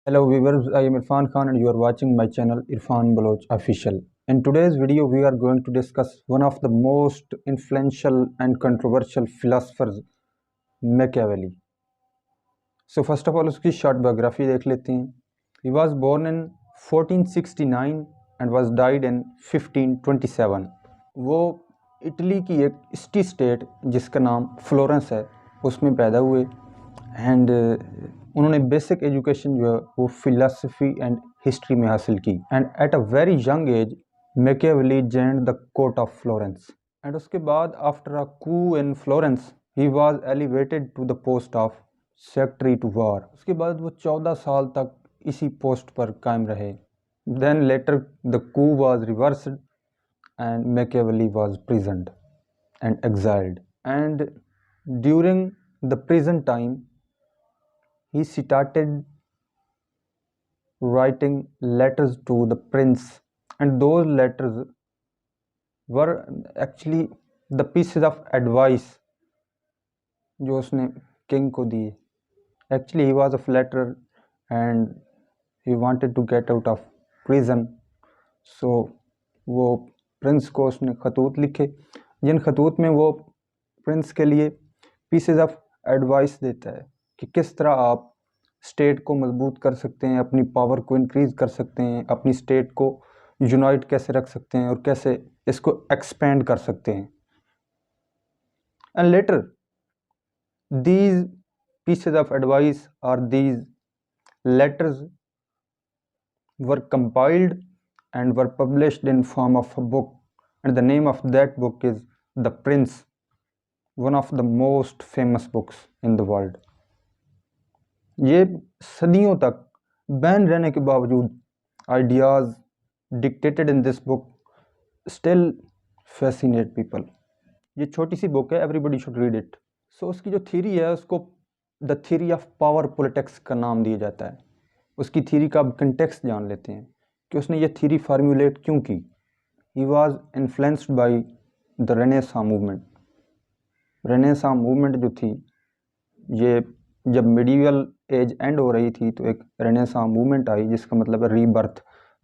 Hello viewers, I am Irfan Khan and you are watching my channel Irfan Baloch Official. In today's video, we are going to discuss one of the most influential and controversial philosophers, Machiavelli. So first of all, उसकी short biography देख लेते हैं. He was born in 1469 and was died in 1527. वो Italy की एक city state जिसका नाम Florence है उसमें पैदा हुए एंड उन्होंने बेसिक एजुकेशन जो है वो फिलासफी एंड हिस्ट्री में हासिल की and at a very young age Machiavelli joined the court of Florence and उसके बाद after a coup in Florence he was elevated to the post of secretary to war. उसके बाद वो 14 साल तक इसी पोस्ट पर कायम रहे. Then later the coup was reversed and Machiavelli was prisoned and exiled. And during the prison time, he started writing letters to the prince, and those letters were actually the pieces of advice जो उसने king को दिए. Actually, he was a flatterer and he wanted to get out of prison. So वो Prince को उसने खतूत लिखे जिन खतूत में वो प्रिंस के लिए पीसेज ऑफ एडवाइस देता है कि किस तरह आप स्टेट को मजबूत कर सकते हैं, अपनी पावर को इंक्रीज कर सकते हैं, अपनी स्टेट को यूनाइट कैसे रख सकते हैं और कैसे इसको एक्सपेंड कर सकते हैं. And later these pieces of advice और these letters were compiled and were published in form of a book, and the name of that book is The Prince, one of the most famous books in the world. ये सदियों तक ban रहने के बावजूद ideas dictated in this book still fascinate people. ये छोटी सी book है, everybody should read it. सो उसकी जो थ्योरी है उसको the theory of power politics का नाम दिया जाता है. उसकी थ्योरी का अब कंटेक्स्ट जान लेते हैं कि उसने ये थ्योरी फार्मूलेट क्यों की. He was influenced by the renaissance movement. Renaissance movement जो थी, ये जब मिडिवल एज एंड हो रही थी तो एक रेनेसां मूवमेंट आई जिसका मतलब है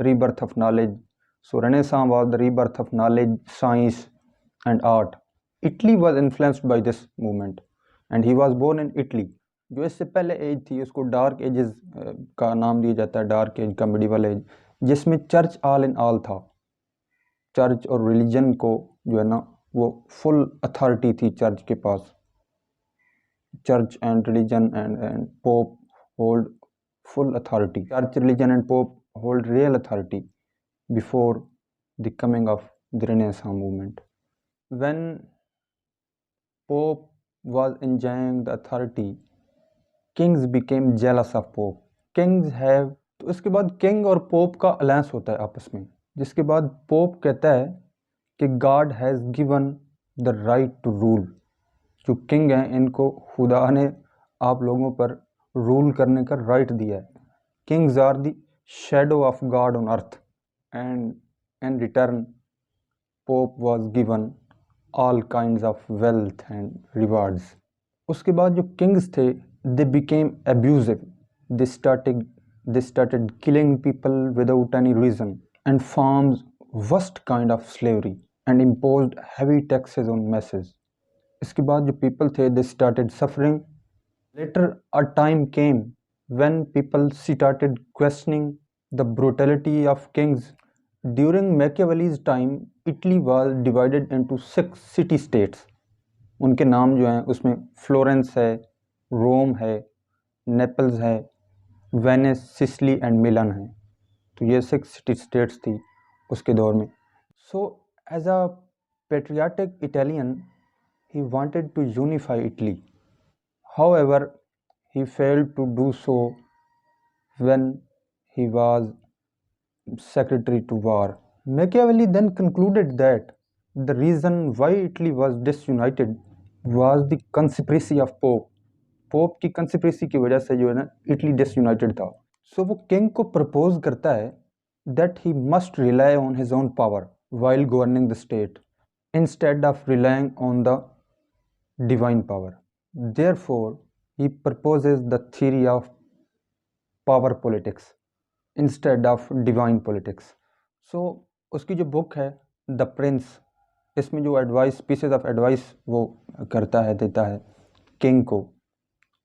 rebirth of knowledge. So renaissance was the rebirth of knowledge, science and art. Italy was influenced by this movement and he was born in Italy. जो इससे पहले एज थी उसको डार्क एजेस का नाम दिया जाता है, डार्क एज का मिडिवल एज, जिसमें चर्च ऑल इन ऑल था. चर्च और रिलीजन को जो है ना वो फुल अथॉरिटी थी चर्च के पास. Church and religion and pope hold full authority. Church, religion and pope hold real authority before the coming of the renaissance movement. When pope was enjoying the authority, kings became jealous of pope. Kings have, तो इसके बाद king और pope का alliance होता है आपस में, जिसके बाद पोप कहता है कि God has given the right to rule. जो किंग हैं इनको खुदा ने आप लोगों पर रूल करने का राइट दिया है. Kings are the shadow of God on earth and in return pope was given all kinds of wealth and rewards. उसके बाद जो किंग्स थे they became abusive. They started killing people without any reason and forms worst kind of slavery and imposed heavy taxes on masses. इसके बाद जो people थे they started suffering. Later a time came when people started questioning the brutality of kings. During Machiavelli's time Italy was divided into 6 city states. उनके नाम जो हैं उसमें Florence है, रोम है, नेपल्स है, वेनिस, सिसिली एंड मिलान है. तो ये 6 सिटी स्टेट्स थी उसके दौर में. So as a patriotic Italian he wanted to unify Italy. However he failed to do so when he was secretary to war. Machiavelli then concluded that the reason why Italy was disunited was the conspiracy of Pope. Pope की conspiracy की वजह से जो है ना Italy disunited था. सो वो king को प्रपोज करता है that he must rely on his own power while governing the state instead of relying on the divine power. Therefore, he proposes the theory of power politics instead of divine politics. So उसकी जो book है the Prince, इसमें जो advice, pieces of advice वो करता है, देता है किंग को,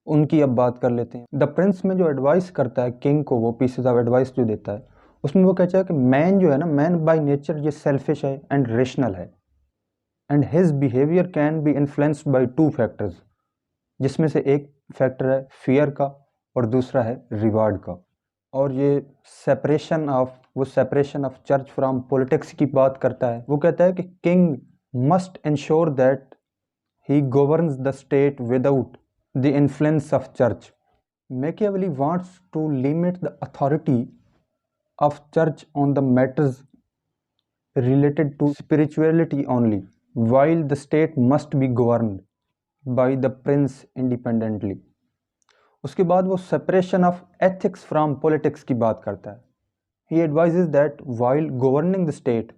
उनकी अब बात कर लेते हैं। द प्रिंस में जो एडवाइस करता है किंग को, वो पीसेज ऑफ एडवाइस जो देता है, उसमें वो कहता है कि मैन जो है ना, मैन बाय नेचर ये सेल्फिश है एंड रेशनल है, and his behaviour can be influenced by two factors, जिसमें से एक फैक्टर है फियर का और दूसरा है रिवार्ड का। और ये वो separation of church from politics की बात करता है। वो कहता है कि king must ensure that he governs the state without the influence of church. Machiavelli wants to limit the authority of church on the matters related to spirituality only, while the state must be governed by the prince independently. उसके बाद वो separation of ethics from politics की बात करता है। He advises that while governing the state,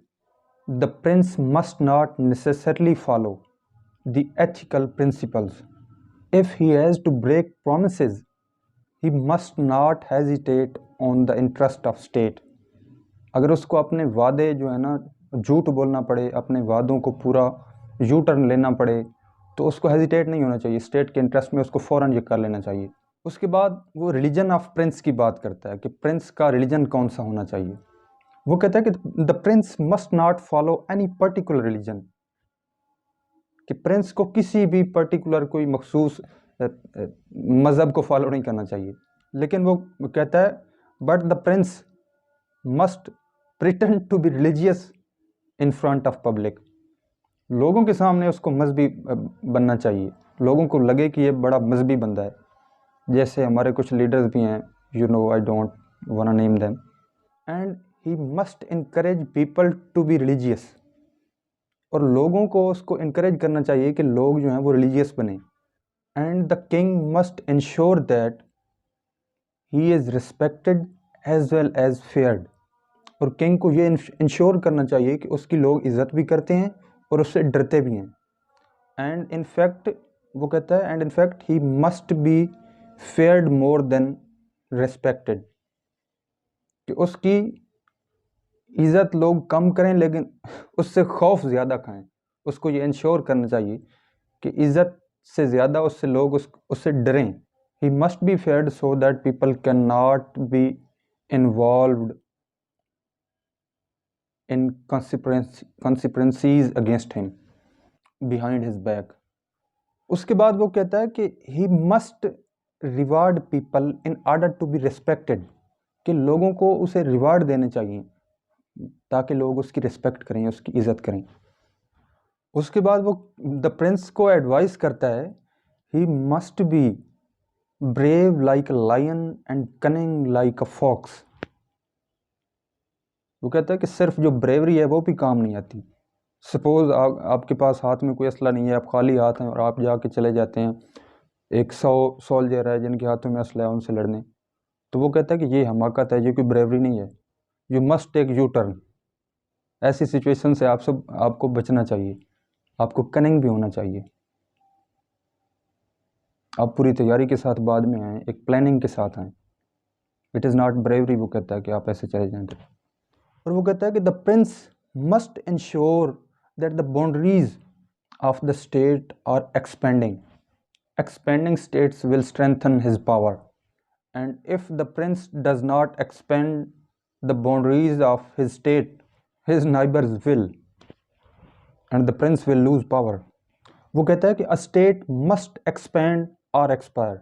the prince must not necessarily follow the ethical principles. If he has to break promises, he must not hesitate on the interest of state. अगर उसको अपने वादे जो है ना झूठ बोलना पड़े, अपने वादों को पूरा यू टर्न लेना पड़े, तो उसको हेजिटेट नहीं होना चाहिए, स्टेट के इंटरेस्ट में उसको फ़ौरन ये कर लेना चाहिए। उसके बाद वो रिलीजन ऑफ प्रिंस की बात करता है कि प्रिंस का रिलीजन कौन सा होना चाहिए। वो कहता है कि the prince must not follow any particular religion, कि प्रिंस को किसी भी पर्टिकुलर कोई मखसूस मज़हब को फॉलो नहीं करना चाहिए। लेकिन वो कहता है but the prince must pretend to be religious in front of public. लोगों के सामने उसको मजहबी बनना चाहिए, लोगों को लगे कि ये बड़ा मजहबी बंदा है। जैसे हमारे कुछ लीडर्स भी हैं, you know, I don't want to name them. And he must encourage people to be religious, और लोगों को उसको इनकरेज करना चाहिए कि लोग जो हैं वो रिलीजियस बने। And the king must ensure that he is respected as well as feared, और किंग को ये इंश्योर करना चाहिए कि उसकी लोग इज़्ज़त भी करते हैं और उससे डरते भी हैं। एंड इन फैक्ट वो कहता है and in fact he must be feared more than respected, कि उसकी इज़्ज़त लोग कम करें लेकिन उससे खौफ ज़्यादा खाएं। उसको ये इंश्योर करना चाहिए कि इज़्ज़त से ज़्यादा उससे लोग उससे डरें। He must be feared so that people can not be involved in consequences against him behind his back. उसके बाद वो कहता है कि he must reward people in order to be respected, कि लोगों को उसे रिवार्ड देने चाहिए ताकि लोग उसकी रिस्पेक्ट करें, उसकी इज़्ज़त करें। उसके बाद वो द प्रिंस को एडवाइस करता है he must be brave like a lion and cunning like a fox. वो कहता है कि सिर्फ जो ब्रेवरी है वो भी काम नहीं आती। सपोज़ आपके पास हाथ में कोई असला नहीं है, आप खाली हाथ हैं और आप जाके चले जाते हैं 100 सोल्जर है जिनके हाथों में असला है, उनसे लड़ने, तो वो कहता है कि ये हमाकत है, ये कोई ब्रेवरी नहीं है। You must take U turn. ऐसी सिचुएशन से आपको बचना चाहिए, आपको कनिंग भी होना चाहिए। आप पूरी तैयारी के साथ बाद में आएँ, एक प्लानिंग के साथ आएँ। इट इज़ नॉट ब्रेवरी, वो कहता है कि आप ऐसे चले जाएँ। और वो कहता है कि the prince must ensure that the boundaries of the state are expanding states will strengthen his power, and if the prince does not expand the boundaries of his state, his neighbours will, and the prince will lose power. वो कहता है कि a state must expand or expire.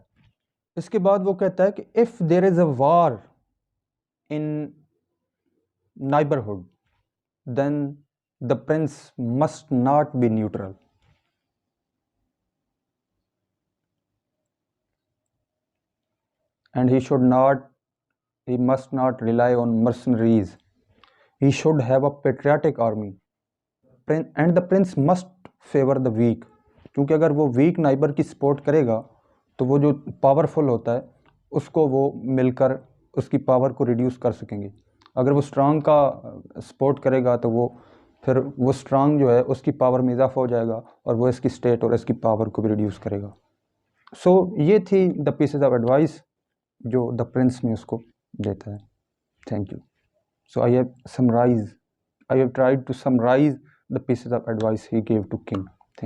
इसके बाद वो कहता है कि if there is a war in neighborhood, then the prince must not be neutral. And he must not rely on mercenaries. He should have a patriotic army. And the prince must favor the weak. क्योंकि अगर वो week neighbour की support करेगा तो वो जो powerful होता है उसको वो मिलकर उसकी पावर को रिड्यूस कर सकेंगे। अगर वो स्ट्रांग का सपोर्ट करेगा तो फिर वो स्ट्रांग जो है उसकी पावर में इजाफा हो जाएगा और वो इसकी स्टेट और इसकी पावर को भी रिड्यूस करेगा। सो ये थी द पीसेस ऑफ एडवाइस जो द प्रिंस में उसको देता है। Thank you. So I have tried to summarize the pieces of advice he gave to king.